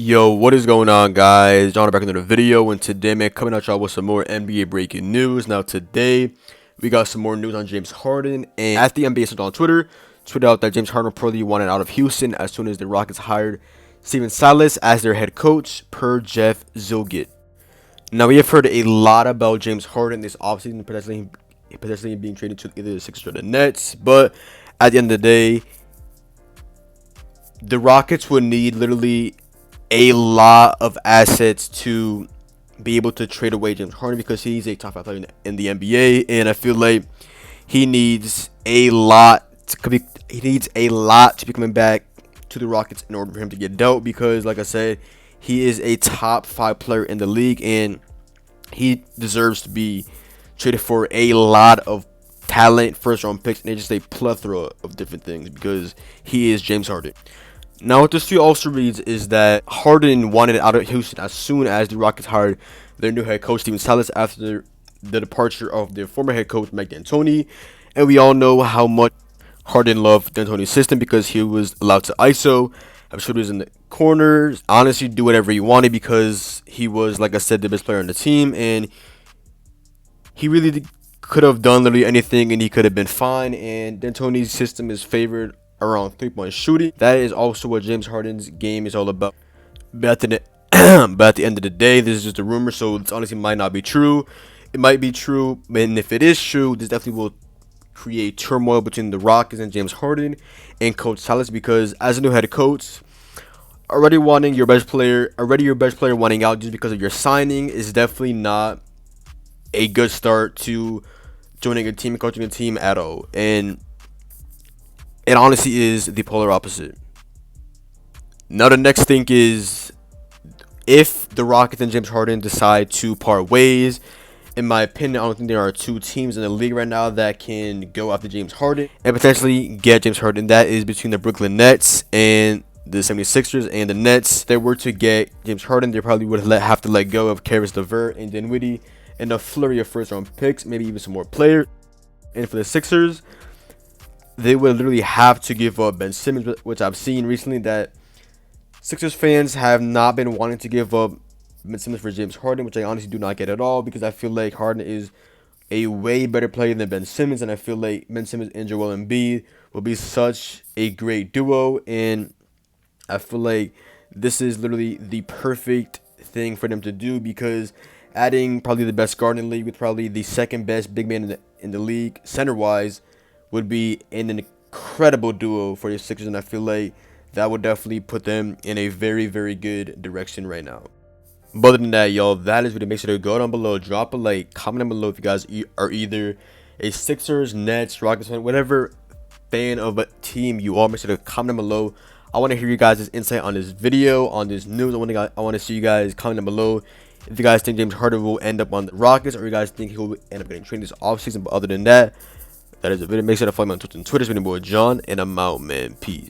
Yo, what is going on, guys? John back into the video, and today, man, coming at y'all with some more NBA breaking news. Now, today, we got some more news on James Harden, and as the NBA said on Twitter, tweeted out that James Harden reportedly wanted out of Houston as soon as the Rockets hired Silas as their head coach, per Jeff Zilgit. Now, we have heard a lot about James Harden this offseason, potentially being traded to either the Sixers or the Nets, but at the end of the day, the Rockets would need literally a lot of assets to be able to trade away James Harden because he's a top 5 player in the NBA, and I feel like he needs a lot to be coming back to the Rockets in order for him to get dealt, because like I said, he is a top 5 player in the league and he deserves to be traded for a lot of talent, first round picks, and just a plethora of different things because he is James Harden. Now, what this tweet also reads is that Harden wanted out of Houston as soon as the Rockets hired their new head coach, Silas, after the departure of their former head coach, Mike D'Antoni. And we all know how much Harden loved D'Antoni's system because he was allowed to ISO, have shooters in the corners, honestly do whatever he wanted because he was, like I said, the best player on the team. And he really could have done literally anything and he could have been fine. And D'Antoni's system is favored around 3-point shooting. That is also what James Harden's game is all about. But at the end of the day, this is just a rumor, so this honestly might not be true. It might be true, and if it is true, this definitely will create turmoil between the Rockets and James Harden and Coach Silas, because as a new head coach, already your best player wanting out just because of your signing is definitely not a good start to joining a team, coaching a team at all. And it honestly is the polar opposite. Now, the next thing is, if the Rockets and James Harden decide to part ways, in my opinion, I don't think there are two teams in the league right now that can go after James Harden and potentially get James Harden. That is between the Brooklyn Nets and the 76ers. And the Nets, if they were to get James Harden, they probably would have to let go of Caris LeVert and Dinwiddie and a flurry of first-round picks, maybe even some more players. And for the Sixers, they would literally have to give up Ben Simmons, which I've seen recently that Sixers fans have not been wanting to give up Ben Simmons for James Harden, which I honestly do not get at all, because I feel like Harden is a way better player than Ben Simmons, and I feel like Ben Simmons and Joel Embiid will be such a great duo, and I feel like this is literally the perfect thing for them to do, because adding probably the best guard in the league with probably the second best big man in the league, center-wise, would be an incredible duo for the Sixers, and I feel like that would definitely put them in a very, very good direction right now. But other than that, y'all, that is video. Make sure to go down below, drop a like, comment down below if you guys are either a Sixers, Nets, Rockets fan, whatever fan of a team you are. Make sure to comment down below. I want to hear you guys' insight on this video, on this news. I want to see you guys comment down below if you guys think James Harden will end up on the Rockets, or you guys think he will end up getting traded this offseason. But other than that, that is the video. Make sure to follow me on Twitter and Twitter. It's been your boy John, and I'm out, man. Peace.